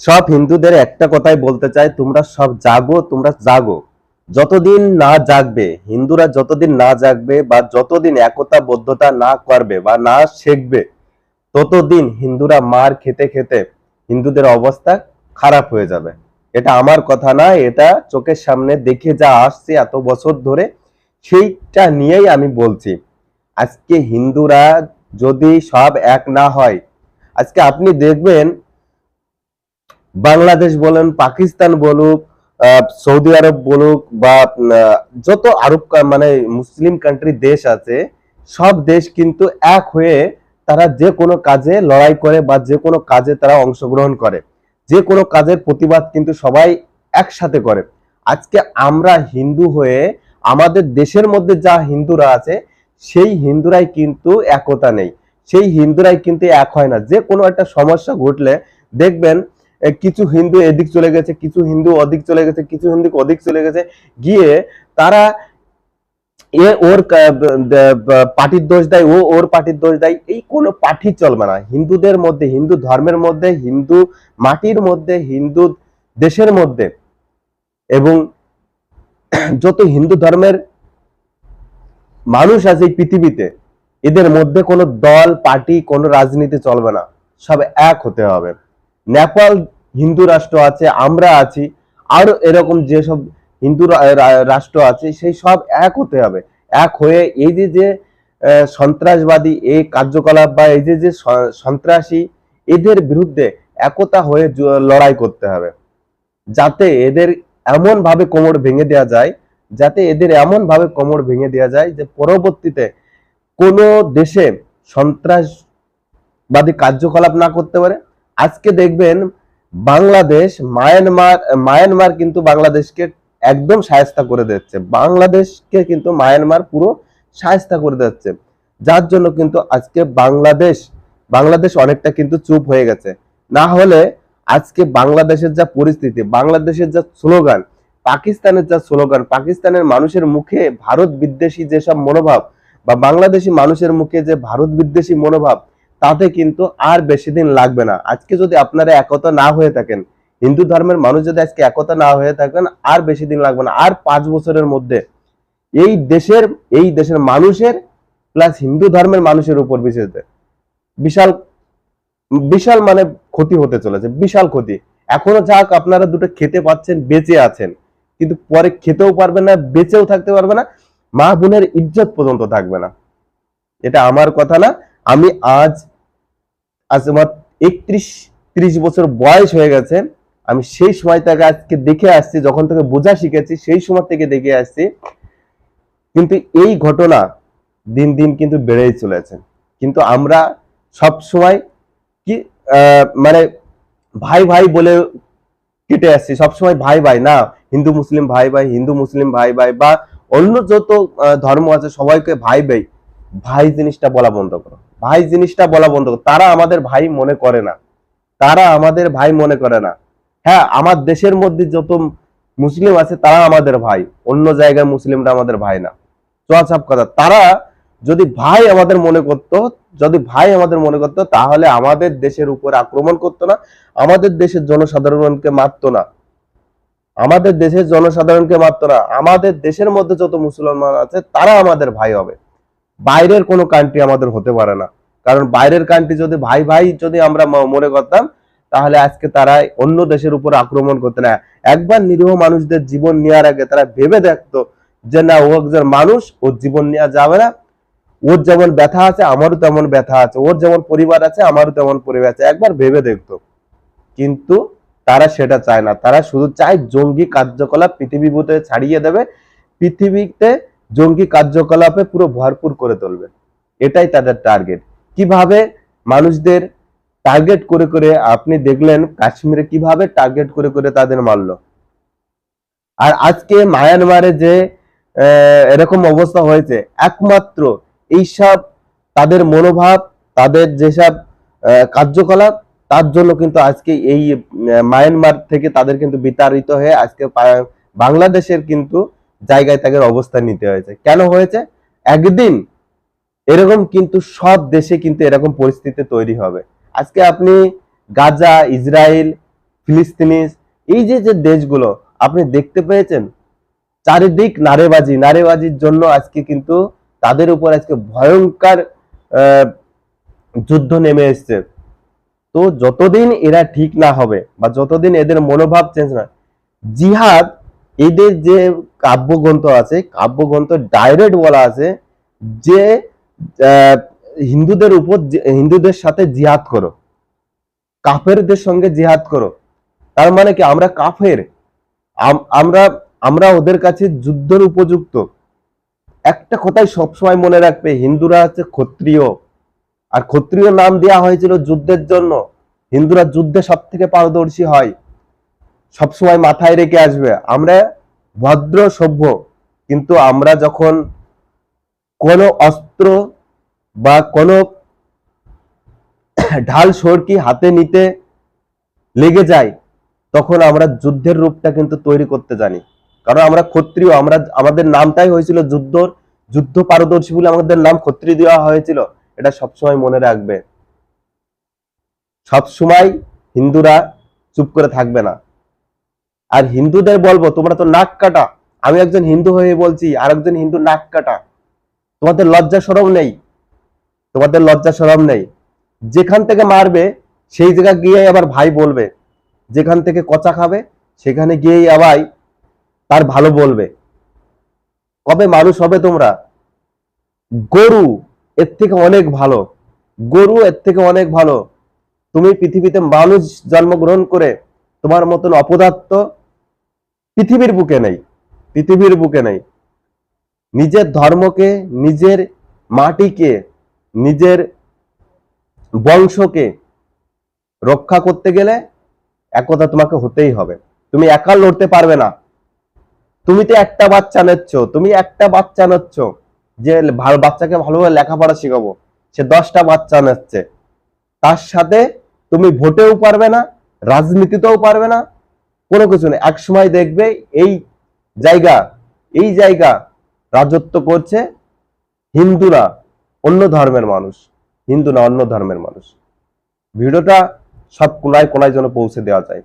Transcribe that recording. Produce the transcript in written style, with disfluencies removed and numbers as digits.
সব হিন্দুদের একটা কথাই বলতে চাই, তোমরা সব জাগো, তোমরা জাগো। যতদিন না জাগবে, হিন্দুরা যতদিন না জাগবে বা যতদিন একতাবদ্ধতা না করবে বা না শিখবে, ততদিন হিন্দুরা মার খেতে খেতে হিন্দুদের অবস্থা খারাপ হয়ে যাবে। এটা আমার কথা না, এটা চোখের সামনে দেখে যা আসছে এত বছর ধরে, সেইটা নিয়েই আমি বলছি। আজকে হিন্দুরা যদি সব এক না হয়, আজকে আপনি দেখবেন বাংলাদেশ বলেন, পাকিস্তান বলুক, সৌদি আরব বলুক বা যত আরব মানে মুসলিম কান্ট্রি দেশ আছে, সব দেশ কিন্তু এক হয়ে তারা যে কোনো কাজে লড়াই করে বা যে কোনো কাজে তারা অংশগ্রহণ করে, যে কোনো কাজের প্রতিবাদ কিন্তু সবাই একসাথে করে। আজকে আমরা হিন্দু হয়ে আমাদের দেশের মধ্যে যা হিন্দুরা আছে, সেই হিন্দুরাই কিন্তু একতা নেই, সেই হিন্দুরাই কিন্তু এক হয় না। যে কোনো একটা সমস্যা ঘটলে দেখবেন কিছু হিন্দু এদিক চলে গেছে, কিছু হিন্দু ওদিক চলে গেছে, কিছু হিন্দু ওদিক চলে গেছে, গিয়ে তারা এ ওর পার্টির দোষ দেয়, ও ওর পার্টির দোষ দেয়। এই কোনো পার্টি চলবে না হিন্দুদের মধ্যে, হিন্দু ধর্মের মধ্যে, হিন্দু মাটির মধ্যে, হিন্দু দেশের মধ্যে, এবং যত হিন্দু ধর্মের মানুষ আছে এই পৃথিবীতে, এদের মধ্যে কোনো দল পার্টি কোনো রাজনীতি চলবে না, সব এক হতে হবে। নেপাল হিন্দু রাষ্ট্র আছে, আমরা আছি, আরো এরকম যেসব হিন্দু রাষ্ট্র আছে, সেই সব এক হতে হবে। এক হয়ে এই যে যে সন্ত্রাসবাদী এই কার্যকলাপ বা এই যে যে সন্ত্রাসী, এদের বিরুদ্ধে একতা হয়ে লড়াই করতে হবে, যাতে এদের এমন ভাবে কোমর ভেঙে দেওয়া যায়, যাতে এদের এমন ভাবে কোমর ভেঙে দেওয়া যায় যে পরবর্তীতে কোনো দেশে সন্ত্রাসবাদী কার্যকলাপ না করতে পারে। আজকে দেখবেন বাংলাদেশ, মায়ানমার কিন্তু বাংলাদেশকে একদম শায়েস্তা করে দিচ্ছে, বাংলাদেশকে কিন্তু মায়ানমার পুরো শায়েস্তা করে দিচ্ছে, যার জন্য কিন্তু আজকে বাংলাদেশ অনেকটা কিন্তু চুপ হয়ে গেছে। না হলে আজকে বাংলাদেশের যা পরিস্থিতি, বাংলাদেশের যা স্লোগান, পাকিস্তানের যা স্লোগান, পাকিস্তানের মানুষের মুখে ভারত বিদ্বেষী যেসব মনোভাব বা বাংলাদেশি মানুষের মুখে যে ভারত বিদ্বেষী মনোভাব, তাতে কিন্তু আর বেশি দিন লাগবে না। আজকে যদি আপনারা একতা না হয়ে থাকেন, হিন্দু ধর্মের মানুষ যদি আজকে একতা না হয়ে থাকেন, আর বেশি দিন লাগবে না। আর 5 বছরের মধ্যে এই দেশের মানুষের প্লাস হিন্দু ধর্মের মানুষের উপর বিশাল বিশাল মানে ক্ষতি হতে চলেছে, বিশাল ক্ষতি। এখনো যাক আপনারা দুটো খেতে পাচ্ছেন, বেঁচে আছেন, কিন্তু পরে খেতেও পারবেন না, বেঁচেও থাকতে পারবে না, মা বোনের ইজ্জত পর্যন্ত থাকবে না। এটা আমার কথা না, আমি আজ আজ আমার 31-30 বছর বয়স হয়ে গেছে, আমি সেই সময় থেকে আজকে দেখে আসছি, যখন থেকে বোঝা শিখেছি সেই সময় থেকে দেখে আসছি, কিন্তু এই ঘটনা দিন দিন কিন্তু বেড়েই চলেছে। কিন্তু আমরা সব সময় কি মানে ভাই ভাই বলে কেটে আসছি, সবসময় ভাই ভাই না, হিন্দু মুসলিম ভাই ভাই, হিন্দু মুসলিম ভাই ভাই, বা অন্য যত ধর্ম আছে সবাইকে ভাই ভাই, ভাই জিনিসটা বলা বন্ধ করো, ভাই জিনিসটা বলা বন্ধ করো। তারা আমাদের ভাই মনে করে না, তারা আমাদের ভাই মনে করে না। হ্যাঁ, আমার দেশের মধ্যে যত মুসলিম আছে তারা আমাদের ভাই, অন্য জায়গায় মুসলিমরা আমাদের ভাই না, চুয়াচাপ কথা। তারা যদি ভাই আমাদের মনে করতো, যদি ভাই আমাদের মনে করতো, তাহলে আমাদের দেশের উপর আক্রমণ করতো না, আমাদের দেশের জনসাধারণকে মারতো না, আমাদের দেশের জনসাধারণকে মারতো না। আমাদের দেশের মধ্যে যত মুসলমান আছে তারা আমাদের ভাই হবে, বাইরের কোনো কান্ট্রি আমাদের হতে পারে না। কারণ বাইরের কান্ট্রি যদি ভাই ভাই যদি আমরা মনে করতাম, তাহলে আজকে তারা অন্য দেশের উপর আক্রমণ করতে না। একবার নিরীহ মানুষদের জীবন নেওয়ার আগে তারা ভেবে দেখতো যে না, ও একজন মানুষ, ওর জীবন নেওয়া যাবে না, ওর যেমন ব্যথা আছে আমারও তেমন ব্যথা আছে, ওর যেমন পরিবার আছে আমারও তেমন পরিবার আছে, একবার ভেবে দেখতো। কিন্তু তারা সেটা চায় না, তারা শুধু চায় জঙ্গি কার্যকলাপ পৃথিবীতে ছাড়িয়ে দেবে, পৃথিবীতে জঙ্গি কার্যকলাপে পুরো ভরপুর করে তুলবে, এটাই তাদের টার্গেট। কিভাবে মানুষদের টার্গেট করে করে, আপনি দেখলেন কাশ্মীরে কিভাবে টার্গেট করে করে তাদের মারলো। আর আজকে মায়ানমারে যে এরকম অবস্থা হয়েছে, একমাত্র এইসব তাদের মনোভাব, তাদের যেসব কার্যকলাপ, তার জন্য কিন্তু আজকে এই মায়ানমার থেকে তাদের কিন্তু বিতাড়িত হয়ে আজকে বাংলাদেশের কিন্তু জায়গায় তাদের অবস্থান নিতে হয়েছে। কেন হয়েছে? একদিন এরকম কিন্তু সব দেশে কিন্তু এরকম পরিস্থিতি তৈরি হবে। আজকে আপনি গাজা, ইসরায়েল, ফিলিস্তিনি, এই যে যে দেশগুলো আপনি দেখতে পেয়েছেন, চারিদিক নারেবাজির জন্য আজকে কিন্তু তাদের উপর আজকে ভয়ঙ্কর আহ, যুদ্ধ নেমে এসছে। তো যতদিন এরা ঠিক না হবে বা যতদিন এদের মনোভাব চেঞ্জ না, জিহাদ, এদের যে কাব্যগ্রন্থ ডাইরেক্ট বলা আছে যে আহ, হিন্দুদের সাথে জিহাদ করো, কাফেরদের সঙ্গে জিহাদ করো। তার মানে কি আমরা কাফের? আমরা আমরা ওদের কাছে যুদ্ধের উপযুক্ত। একটা কথাই সবসময় মনে রাখবে, হিন্দুরা হচ্ছে ক্ষত্রিয়, আর ক্ষত্রিয় নাম দেওয়া হয়েছিল যুদ্ধের জন্য। হিন্দুরা যুদ্ধে সব থেকে পারদর্শী হয়, সবসময় মাথায় রেখে আসবে। আমরা ভদ্র সভ্য, কিন্তু আমরা যখন কোনো অস্ত্র বা কোনো ঢাল সরকি হাতে নিতে লেগে যায়, তখন আমরা যুদ্ধের রূপটা কিন্তু তৈরি করতে জানি। কারণ আমরা ক্ষত্রিয়, আমাদের নামটাই হয়েছিল যুদ্ধ পারদর্শী বলে আমাদের নাম ক্ষত্রিয় দেওয়া হয়েছিল। এটা সবসময় মনে রাখবে। সবসময় হিন্দুরা চুপ করে থাকবে না। আর হিন্দুদের বলবো, তোমরা তো নাক কাটা। আমি একজন হিন্দু হয়ে বলছি, আর একজন হিন্দু নাক কাটা। তোমাদের লজ্জা শরম নেই? তোমাদের লজ্জা শরম নেই? যেখান থেকে মারবে সেই জায়গা গিয়ে আবার ভাই বলবে, যেখান থেকে কচা খাবে সেখানে গিয়েই আবার তার ভালো বলবে। কবে মানুষ হবে তোমরা? গরু এর থেকে অনেক ভালো, গরু এর থেকে অনেক ভালো। তুমি পৃথিবীতে মানুষ জন্মগ্রহণ করে তোমার মতন অপদার্থ পৃথিবীর বুকে নেই, পৃথিবীর বুকে নেই। নিজের ধর্মকে, নিজের মাটিকে, নিজের বংশকে রক্ষা করতে গেলে একতা তোমাকে হতেই হবে। তুমি একা লড়তে পারবে না। তুমি তো একটা বাচ্চা নিচ্ছ, যে বাচ্চাকে ভালোভাবে লেখাপড়া শেখাবো, সে 10টা বাচ্চা নিচ্ছে। তার সাথে তুমি ভোটেও পারবে না, রাজনীতিতেও পারবে না, কোনো কিছু নেই। এক সময় দেখবে জায়গা এই জায়গা রাজত্ব করছে হিন্দুরা, অন্য ধর্মের মানুষ, হিন্দু না অন্য ধর্মের মানুষ। ভিডিওটা সব কোনায় কোনায় যেন পৌঁছে দেওয়া যায়।